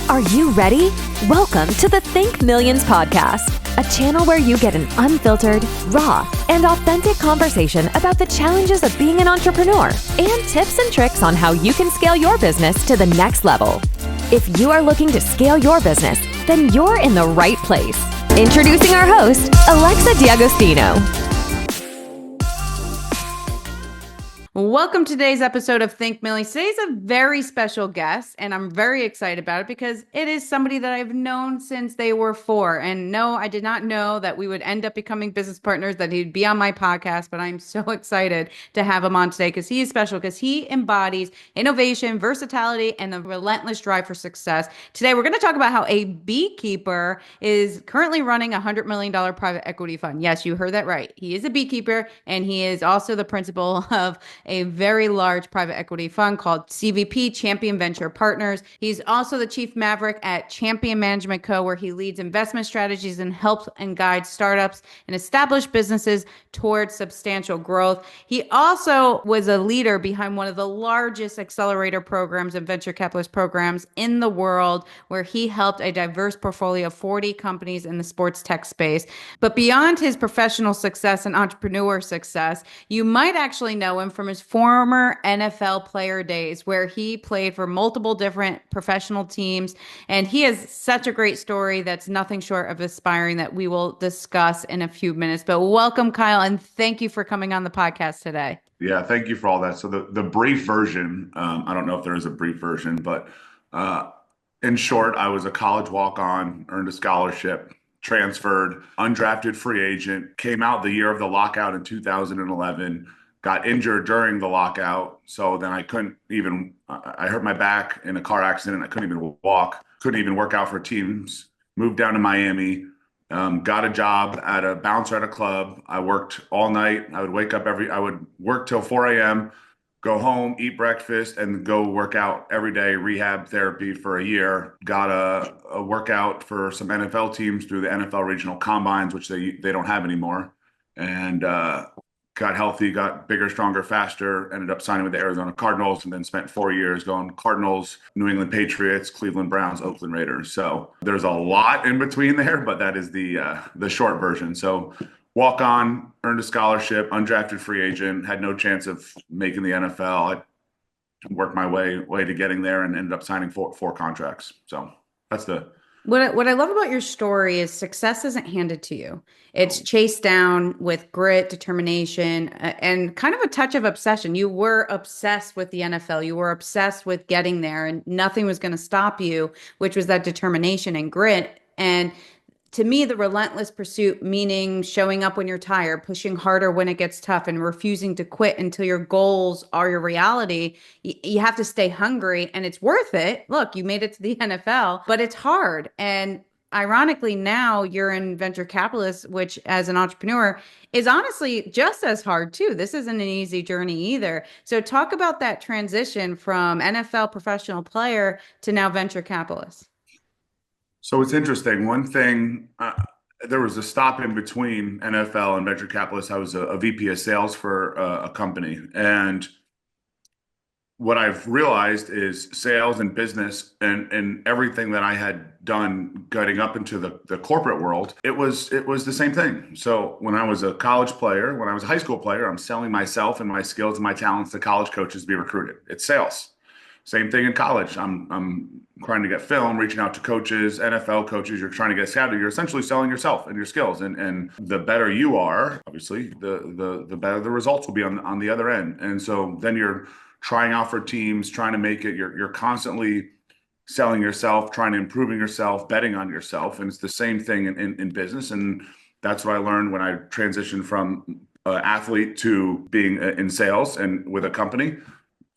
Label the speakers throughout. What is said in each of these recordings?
Speaker 1: Are you ready? Welcome to the Think Millions Podcast, a channel where you get an unfiltered, raw, and authentic conversation about the challenges of being an entrepreneur and tips and tricks on how you can scale your business to the next level. If you are looking to scale your business, then you're in the right place. Introducing our host, Alexa D'Agostino.
Speaker 2: Welcome to today's episode of Think Millions. Today's a very special guest, and I'm very excited about it because it is somebody that I've known since they were 4. And no, I did not know that we would end up becoming business partners, that he'd be on my podcast, but I'm so excited to have him on today because he is special, because he embodies innovation, versatility, and the relentless drive for success. Today, we're going to talk about how a beekeeper is currently running a $100 million private equity fund. Yes, you heard that right. He is a beekeeper, and he is also the principal of a very large private equity fund called CVP, Champion Venture Partners. He's also the chief maverick at Champion Management Co., where he leads investment strategies and helps and guides startups and established businesses towards substantial growth. He also was a leader behind one of the largest accelerator programs and venture capitalist programs in the world, where he helped a diverse portfolio of 40 companies in the sports tech space. But beyond his professional success and entrepreneur success, you might actually know him from his former NFL player days, where he played for multiple different professional teams. And he has such a great story that's nothing short of inspiring, that we will discuss in a few minutes. But welcome, Kyle, and thank you for coming on the podcast today.
Speaker 3: Yeah, thank you for all that. So the brief version, I don't know if there is a brief version, but in short, I was a college walk-on, earned a scholarship, transferred, undrafted free agent, came out the year of the lockout in 2011, got injured during the lockout. So then I hurt my back in a car accident. I couldn't even walk, couldn't even work out for teams, moved down to Miami, got a job at a bouncer at a club. I worked all night. I would work till 4 a.m., go home, eat breakfast, and go work out every day, rehab therapy for a year. Got a workout for some NFL teams through the NFL regional combines, which they don't have anymore. And, got healthy, got bigger, stronger, faster, ended up signing with the Arizona Cardinals, and then spent 4 years going Cardinals, New England Patriots, Cleveland Browns, Oakland Raiders. So there's a lot in between there, but that is the short version. So walk on, earned a scholarship, undrafted free agent, had no chance of making the NFL. I worked my way to getting there and ended up signing four contracts. So that's
Speaker 2: What I love about your story is success isn't handed to you. It's chased down with grit, determination, and kind of a touch of obsession. You were obsessed with the NFL. You were obsessed with getting there, and nothing was going to stop you, which was that determination and grit. And to me, the relentless pursuit, meaning showing up when you're tired, pushing harder when it gets tough, and refusing to quit until your goals are your reality. You have to stay hungry, and it's worth it. Look, you made it to the NFL, but it's hard. And ironically, now you're in venture capitalist, which as an entrepreneur is honestly just as hard too. This isn't an easy journey either. So talk about that transition from NFL professional player to now venture capitalist.
Speaker 3: So it's interesting. One thing, there was a stop in between NFL and venture capitalists. I was a VP of sales for a company. And what I've realized is sales and business and everything that I had done getting up into the corporate world, it was the same thing. So when I was a college player, when I was a high school player, I'm selling myself and my skills and my talents to college coaches to be recruited. It's sales. Same thing in college. I'm trying to get film, reaching out to coaches, NFL coaches. You're trying to get scouted. You're essentially selling yourself and your skills. And the better you are, obviously, the better the results will be on the other end. And so then you're trying out for teams, trying to make it. You're constantly selling yourself, trying to improving yourself, betting on yourself. And it's the same thing in business. And that's what I learned when I transitioned from athlete to being in sales and with a company.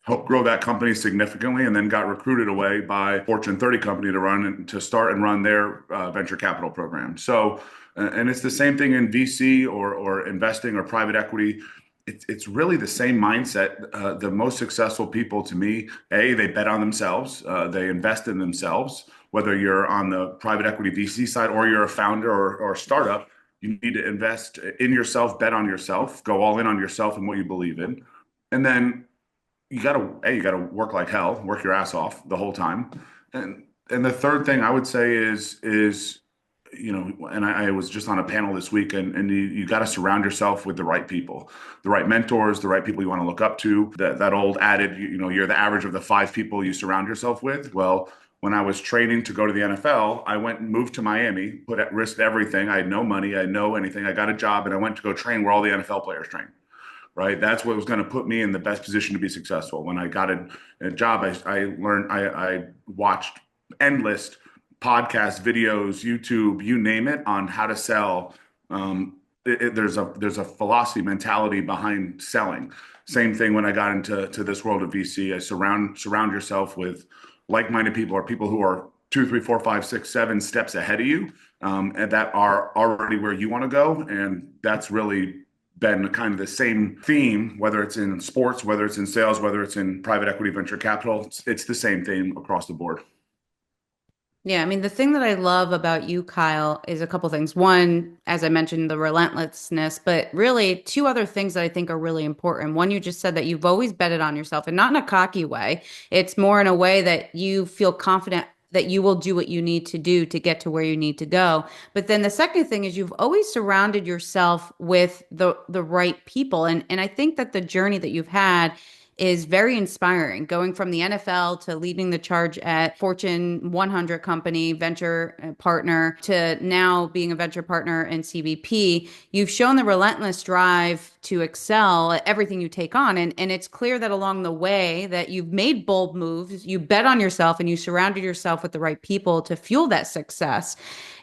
Speaker 3: Helped grow that company significantly, and then got recruited away by Fortune 30 company to start and run their venture capital program. So, and it's the same thing in VC or investing or private equity. It's really the same mindset. The most successful people to me, they bet on themselves. They invest in themselves, whether you're on the private equity VC side or you're a founder or a startup. You need to invest in yourself, bet on yourself, go all in on yourself and what you believe in. And then you got to work like hell, work your ass off the whole time. And And the third thing I would say is and I was just on a panel this week, and you got to surround yourself with the right people, the right mentors, the right people you want to look up to. That old adage, you're the average of the five people you surround yourself with. Well, when I was training to go to the NFL, I went and moved to Miami, put at risk everything. I had no money, I had no anything. I got a job, and I went to go train where all the NFL players train. Right, that's what was going to put me in the best position to be successful. When I got a job, I learned, I watched endless podcasts, videos, YouTube, you name it, on how to sell. There's a philosophy, mentality behind selling. Same thing when I got into this world of VC. I surround yourself with like-minded people, or people who are 2, 3, 4, 5, 6, 7 steps ahead of you, and that are already where you want to go. And that's really been kind of the same theme, whether it's in sports, whether it's in sales, whether it's in private equity, venture capital. It's the same theme across the board.
Speaker 2: Yeah, I mean, the thing that I love about you, Kyle, is a couple things. One, as I mentioned, the relentlessness, but really two other things that I think are really important. One, you just said that you've always betted on yourself, and not in a cocky way. It's more in a way that you feel confident that you will do what you need to do to get to where you need to go. But then the second thing is you've always surrounded yourself with the right people. And I think that the journey that you've had is very inspiring, going from the NFL to leading the charge at Fortune 100 company, venture partner, to now being a venture partner in CBP. You've shown the relentless drive to excel at everything you take on. And it's clear that along the way that you've made bold moves, you bet on yourself, and you surrounded yourself with the right people to fuel that success.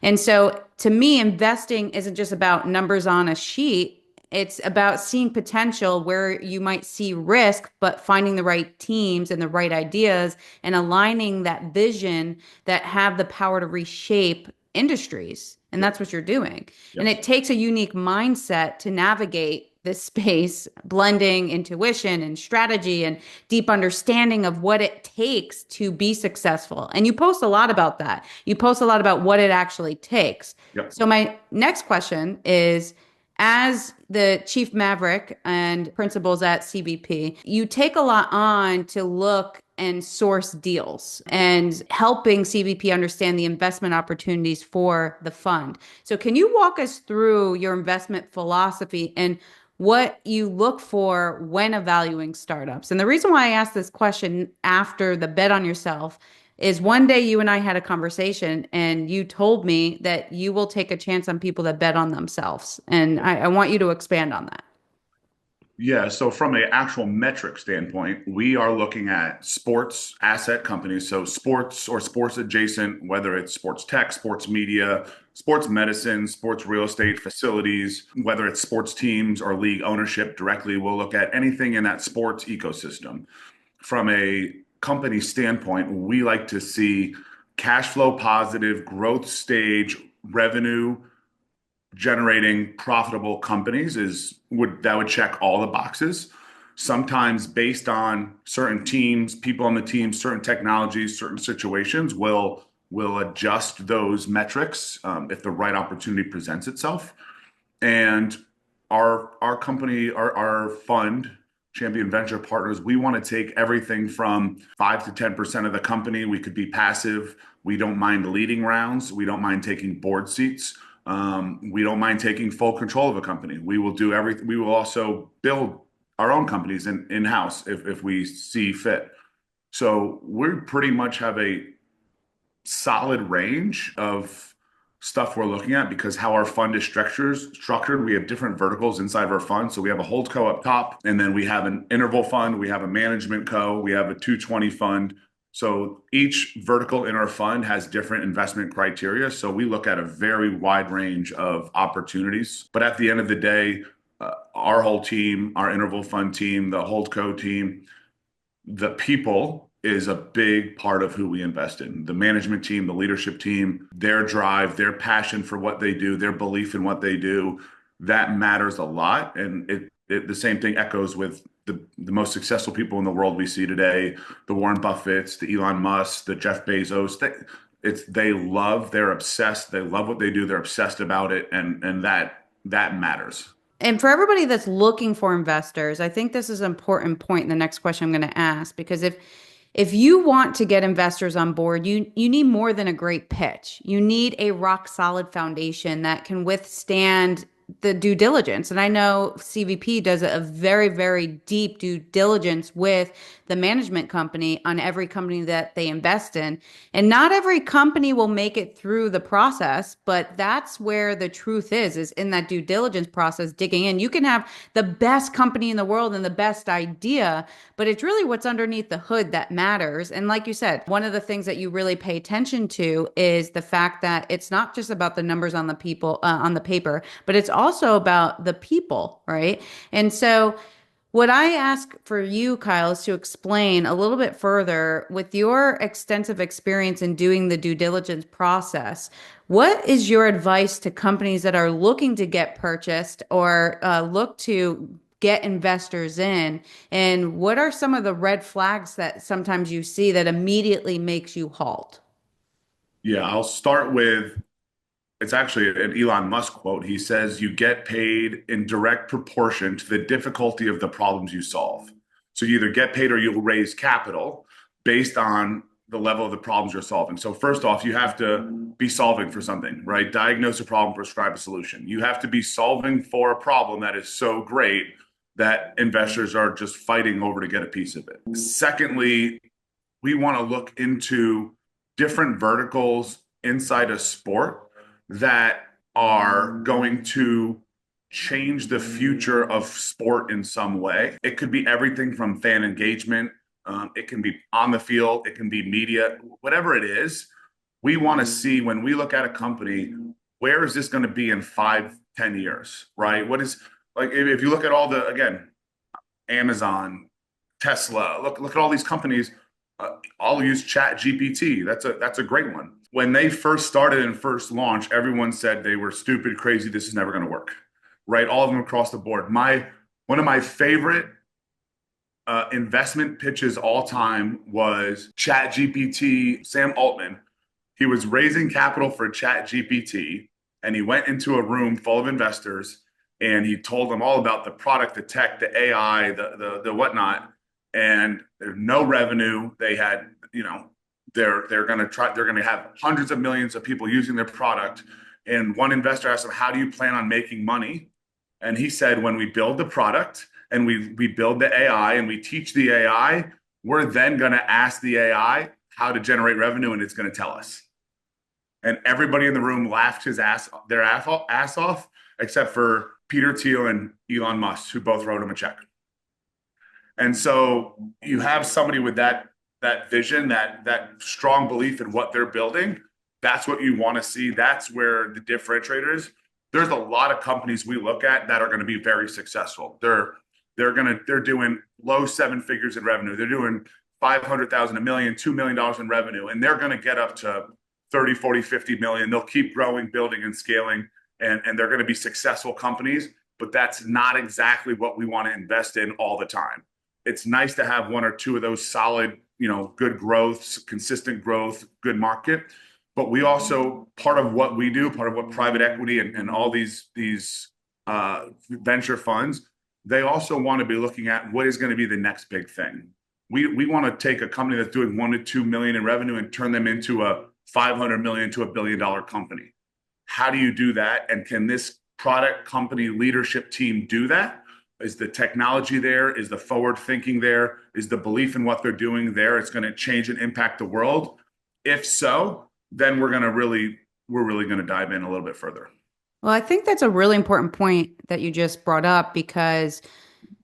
Speaker 2: And so to me, investing isn't just about numbers on a sheet. It's about seeing potential where you might see risk, but finding the right teams and the right ideas and aligning that vision that have the power to reshape industries. And that's what you're doing.
Speaker 3: Yes.
Speaker 2: And it takes a unique mindset to navigate this space, blending intuition and strategy and deep understanding of what it takes to be successful. And you post a lot about that. You post a lot about what it actually takes.
Speaker 3: Yep.
Speaker 2: So my next question is, as the chief maverick and principals at CBP, you take a lot on to look and source deals and helping CBP understand the investment opportunities for the fund. So can you walk us through your investment philosophy and what you look for when evaluating startups? And the reason why I asked this question after the bet on yourself is one day you and I had a conversation and you told me that you will take a chance on people that bet on themselves. And I want you to expand on that.
Speaker 3: Yeah, so from an actual metric standpoint, we are looking at sports asset companies. So sports or sports adjacent, whether it's sports tech, sports media, sports medicine, sports real estate facilities, whether it's sports teams or league ownership directly, we'll look at anything in that sports ecosystem. From a company standpoint, we like to see cash flow positive, growth stage, revenue generating profitable companies that would check all the boxes. Sometimes based on certain teams, people on the team, certain technologies, certain situations, we'll adjust those metrics if the right opportunity presents itself. And our company, our fund, Champion Venture Partners, we want to take everything from 5 to 10% of the company. We could be passive. We don't mind leading rounds. We don't mind taking board seats. We don't mind taking full control of a company. We will do everything. We will also build our own companies in-house if we see fit. So we pretty much have a solid range of stuff we're looking at, because how our fund is structured, we have different verticals inside of our fund. So we have a hold co up top, and then we have an interval fund, we have a management co, we have a 220 fund. So each vertical in our fund has different investment criteria. So we look at a very wide range of opportunities. But at the end of the day, our whole team, our interval fund team, the hold co team, the people is a big part of who we invest in. The management team, the leadership team, their drive, their passion for what they do, their belief in what they do, that matters a lot. And the same thing echoes with the most successful people in the world we see today, the Warren Buffetts, the Elon Musk, the Jeff Bezos. They're obsessed. They love what they do. They're obsessed about it. And that matters.
Speaker 2: And for everybody that's looking for investors, I think this is an important point in the next question I'm going to ask, because if if you want to get investors on board, you need more than a great pitch. You need a rock solid foundation that can withstand the due diligence. And I know CVP does a very, very deep due diligence with the management company on every company that they invest in. And not every company will make it through the process, but that's where the truth is in that due diligence process, digging in. You can have the best company in the world and the best idea, but it's really what's underneath the hood that matters. And like you said, one of the things that you really pay attention to is the fact that it's not just about the numbers on the people on the paper, but it's also about the people, right? And so what I ask for you, Kyle, is to explain a little bit further with your extensive experience in doing the due diligence process. What is your advice to companies that are looking to get purchased or look to get investors in? And what are some of the red flags that sometimes you see that immediately makes you halt?
Speaker 3: Yeah, I'll start with, it's actually an Elon Musk quote. He says, you get paid in direct proportion to the difficulty of the problems you solve. So you either get paid or you'll raise capital based on the level of the problems you're solving. So first off, you have to be solving for something, right? Diagnose a problem, prescribe a solution. You have to be solving for a problem that is so great that investors are just fighting over to get a piece of it. Secondly, we want to look into different verticals inside a sport that are going to change the future of sport in some way. It could be everything from fan engagement. It can be on the field. It can be media, whatever it is. We want to see, when we look at a company, where is this going to be in 5-10 years, right? What is, like, if you look at all the, again, Amazon, Tesla, look at all these companies, I'll use Chat GPT. That's a great one. When they first started and first launched, everyone said they were stupid, crazy, this is never going to work, right? All of them across the board. One of my favorite investment pitches all time was Chat GPT, Sam Altman. He was raising capital for Chat GPT, and he went into a room full of investors, and he told them all about the product, the tech, the AI, the whatnot, and there's no revenue. They had, they're going to have hundreds of millions of people using their product. And one investor asked him, how do you plan on making money? And he said, when we build the product and we build the AI and we teach the AI, we're then going to ask the AI how to generate revenue, and it's going to tell us. And everybody in the room laughed their ass off, except for Peter Thiel and Elon Musk, who both wrote him a check. And so you have somebody with that vision, that strong belief in what they're building. That's what you want to see. That's where the differentiator is. There's a lot of companies we look at that are going to be very successful. They're doing low 7 figures in revenue. They're doing 500,000, $1 million, $2 million in revenue, and they're going to get up to 30, 40, 50 million. They'll keep growing, building, and scaling, and they're going to be successful companies. But that's not exactly what we want to invest in all the time. It's nice to have one or two of those solid, good growth, consistent growth, good market. But we also, part of what we do, part of what private equity and all these venture funds, they also want to be looking at what is going to be the next big thing. We want to take a company that's doing 1 to 2 million in revenue and turn them into a 500 million to $1 billion company. How do you do that? And can this product company leadership team do that? Is the technology there? Is the forward thinking there? Is the belief in what they're doing there? It's going to change and impact the world. If so, then we're really going to dive in a little bit further.
Speaker 2: Well, I think that's a really important point that you just brought up, because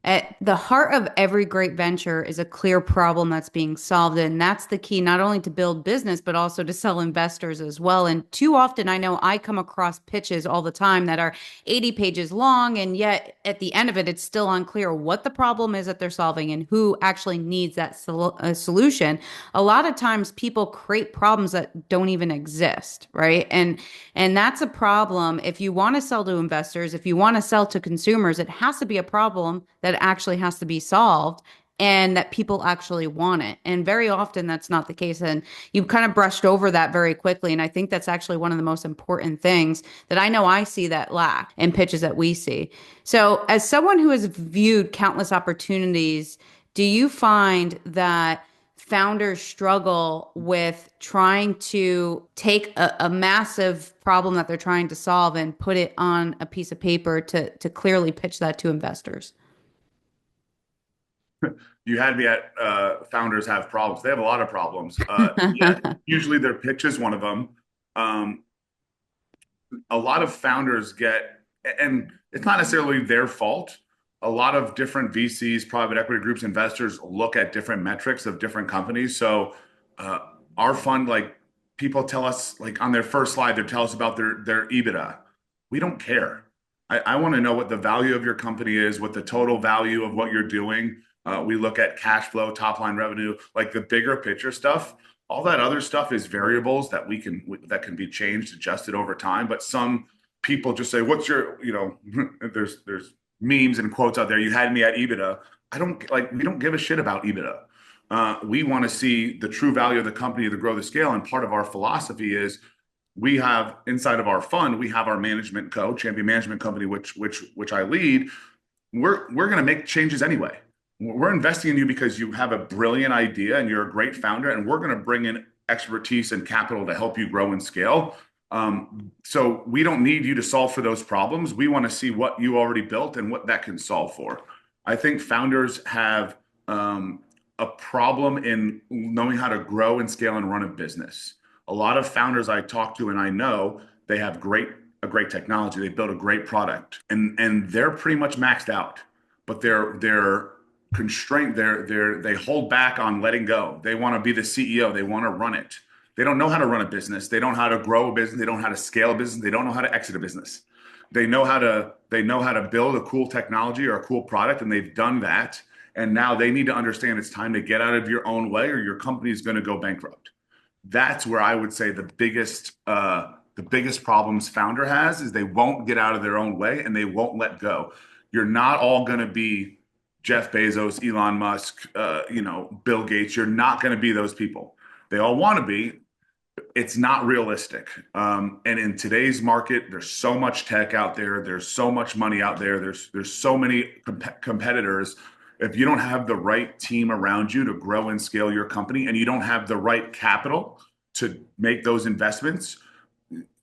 Speaker 2: at the heart of every great venture is a clear problem that's being solved. And that's the key, not only to build business, but also to sell investors as well. And too often, I know I come across pitches all the time that are 80 pages long. And yet at the end of it, it's still unclear what the problem is that they're solving and who actually needs that solution. A lot of times people create problems that don't even exist, right? And that's a problem. If you want to sell to investors, if you want to sell to consumers, it has to be a problem that actually has to be solved and that people actually want it. And very often that's not the case. And you've kind of brushed over that very quickly. And I think that's actually one of the most important things that I know I see that lack in pitches that we see. So as someone who has viewed countless opportunities, do you find that founders struggle with trying to take a massive problem that they're trying to solve and put it on a piece of paper to clearly pitch that to investors?
Speaker 3: You had me at founders have problems. They have a lot of problems. Yeah, usually their pitch is one of them. A lot of founders get, and it's not necessarily their fault. A lot of different VCs, private equity groups, investors look at different metrics of different companies. So our fund, like people tell us, like on their first slide, they tell us about their EBITDA. We don't care. I want to know what the value of your company is, what the total value of what you're doing. We look at cash flow, top line revenue, like the bigger picture stuff. All that other stuff is variables that that can be changed, adjusted over time. But some people just say, "What's your?" There's memes and quotes out there. You had me at EBITDA. We don't give a shit about EBITDA. We want to see the true value of the company to grow the scale. And part of our philosophy is we have inside of our fund, we have our management champion management company, which I lead. We're going to make changes anyway. We're investing in you because you have a brilliant idea and you're a great founder, and we're going to bring in expertise and capital to help you grow and scale. So we don't need you to solve for those problems. We want to see what you already built and what that can solve for. I think founders have a problem in knowing how to grow and scale and run a business. A lot of founders I talk to and I know, they have a great technology. They build a great product, and they're pretty much maxed out, but they're constrained. They hold back on letting go. They want to be the CEO. They want to run it. They don't know how to run a business. They don't know how to grow a business. They don't know how to scale a business. They don't know how to exit a business. They know how to build a cool technology or a cool product, and they've done that. And now they need to understand it's time to get out of your own way, or your company is going to go bankrupt. That's where I would say the biggest problems founder has is they won't get out of their own way and they won't let go. You're not all going to be Jeff Bezos, Elon Musk, Bill Gates. You're not going to be those people. They all want to be. It's not realistic. And in today's market, there's so much tech out there. There's so much money out there. There's so many competitors. If you don't have the right team around you to grow and scale your company, and you don't have the right capital to make those investments,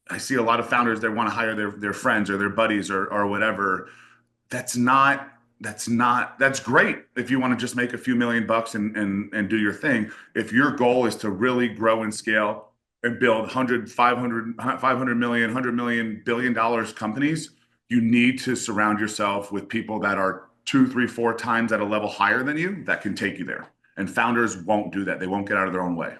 Speaker 3: I see a lot of founders that want to hire their friends or their buddies or whatever. That's great if you want to just make a few $1,000,000 and do your thing. If your goal is to really grow and scale and build 100, 500 million, 100 million, $1 billion companies, you need to surround yourself with people that are 2, 3, 4 times at a level higher than you that can take you there. And founders won't do that. They won't get out of their own way.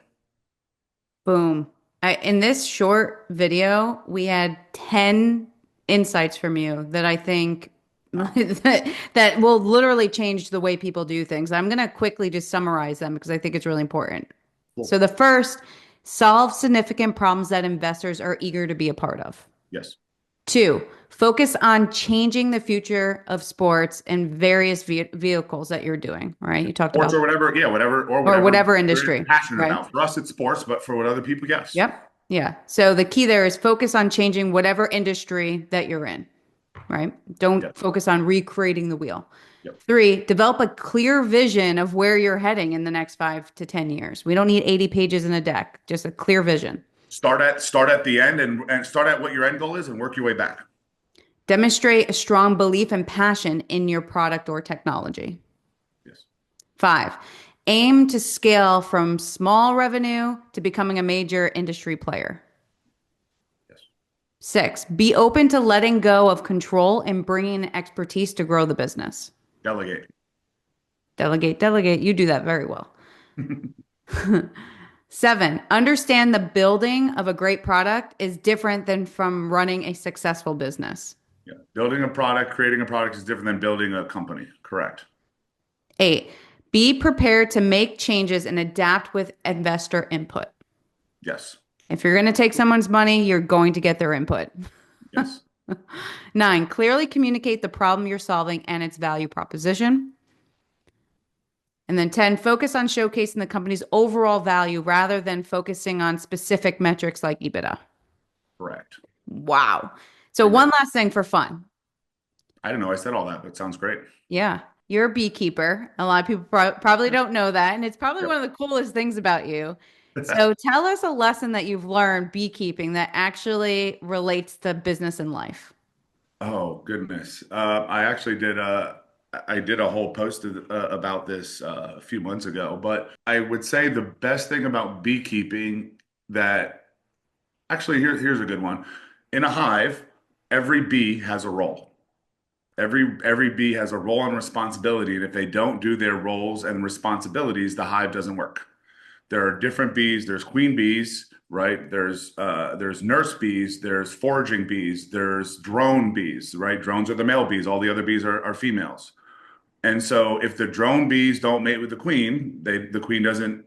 Speaker 2: Boom. In this short video, we had 10 insights from you that I think that will literally change the way people do things. I'm going to quickly just summarize them because I think it's really important. Cool. So the first, solve significant problems that investors are eager to be a part of.
Speaker 3: Yes.
Speaker 2: 2, focus on changing the future of sports and various vehicles that you're doing, right? You talked
Speaker 3: sports
Speaker 2: about
Speaker 3: or whatever industry.
Speaker 2: You're
Speaker 3: passionate
Speaker 2: right?
Speaker 3: about. For us, it's sports, but for what other people, yes.
Speaker 2: Yep. Yeah. So the key there is focus on changing whatever industry that you're in, right? Don't focus on recreating the wheel.
Speaker 3: Yep.
Speaker 2: 3, develop a clear vision of where you're heading in the next 5 to 10 years. We don't need 80 pages in a deck, just a clear vision.
Speaker 3: Start at the end and start at what your end goal is and work your way back.
Speaker 2: Demonstrate a strong belief and passion in your product or technology.
Speaker 3: Yes.
Speaker 2: 5, aim to scale from small revenue to becoming a major industry player.
Speaker 3: Yes.
Speaker 2: 6, be open to letting go of control and bringing expertise to grow the business.
Speaker 3: Delegate.
Speaker 2: You do that very well. 7, understand the building of a great product is different than from running a successful business.
Speaker 3: Yeah. Building a product, creating a product is different than building a company. Correct.
Speaker 2: 8, be prepared to make changes and adapt with investor input.
Speaker 3: Yes.
Speaker 2: If you're going to take someone's money, you're going to get their input.
Speaker 3: Yes.
Speaker 2: 9, clearly communicate the problem you're solving and its value proposition. And then 10, focus on showcasing the company's overall value rather than focusing on specific metrics like EBITDA.
Speaker 3: Correct.
Speaker 2: Wow. So one last thing for fun.
Speaker 3: I don't know. I said all that, but it sounds great.
Speaker 2: Yeah. you're a beekeeper. A lot of people probably don't know that. And it's probably one of the coolest things about you. So tell us a lesson that you've learned beekeeping that actually relates to business and life.
Speaker 3: Oh, goodness. I actually did a whole post about this a few months ago, but I would say the best thing about beekeeping that actually here's a good one. In a hive, every bee has a role. Every bee has a role and responsibility, and if they don't do their roles and responsibilities, the hive doesn't work. There are different bees. There's queen bees, right? There's nurse bees. There's foraging bees. There's drone bees, right? Drones are the male bees. All the other bees are females. And so if the drone bees don't mate with the queen, the queen doesn't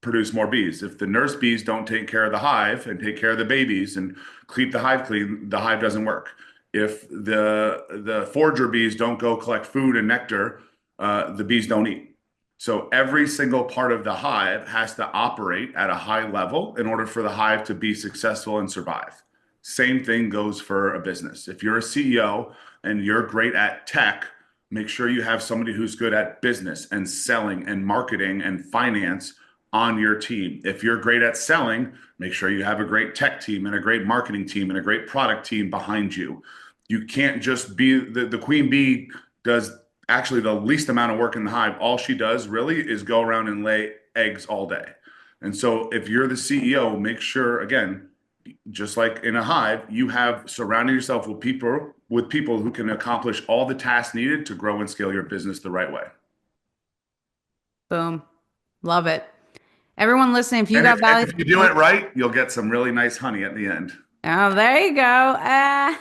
Speaker 3: produce more bees. If the nurse bees don't take care of the hive and take care of the babies and keep the hive clean, the hive doesn't work. If the forager bees don't go collect food and nectar, the bees don't eat. So every single part of the hive has to operate at a high level in order for the hive to be successful and survive. Same thing goes for a business. If you're a CEO and you're great at tech, make sure you have somebody who's good at business and selling and marketing and finance on your team. If you're great at selling, make sure you have a great tech team and a great marketing team and a great product team behind you. You can't just be the queen bee does actually the least amount of work in the hive. All she does really is go around and lay eggs all day. And so if you're the CEO, make sure, again, just like in a hive, you have surrounded yourself with people who can accomplish all the tasks needed to grow and scale your business the right way.
Speaker 2: Boom. Love it. Everyone listening, if you got value.
Speaker 3: If you do it right, you'll get some really nice honey at the end.
Speaker 2: Oh, there you go.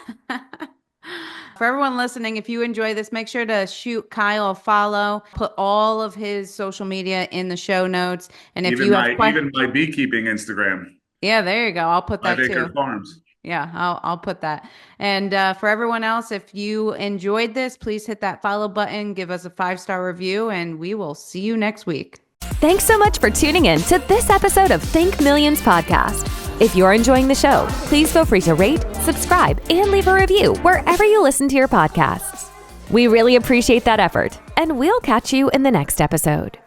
Speaker 2: For everyone listening, if you enjoy this, make sure to shoot Kyle a follow. Put all of his social media in the show notes. And if
Speaker 3: even
Speaker 2: you have
Speaker 3: even my beekeeping Instagram.
Speaker 2: Yeah, there you go. I'll put that
Speaker 3: 5 Acre
Speaker 2: too.
Speaker 3: Farms.
Speaker 2: Yeah, I'll put that. And for everyone else, if you enjoyed this, please hit that follow button, give us a 5-star review, and we will see you next week.
Speaker 1: Thanks so much for tuning in to this episode of Think Millions Podcast. If you're enjoying the show, please feel free to rate, subscribe, and leave a review wherever you listen to your podcasts. We really appreciate that effort, and we'll catch you in the next episode.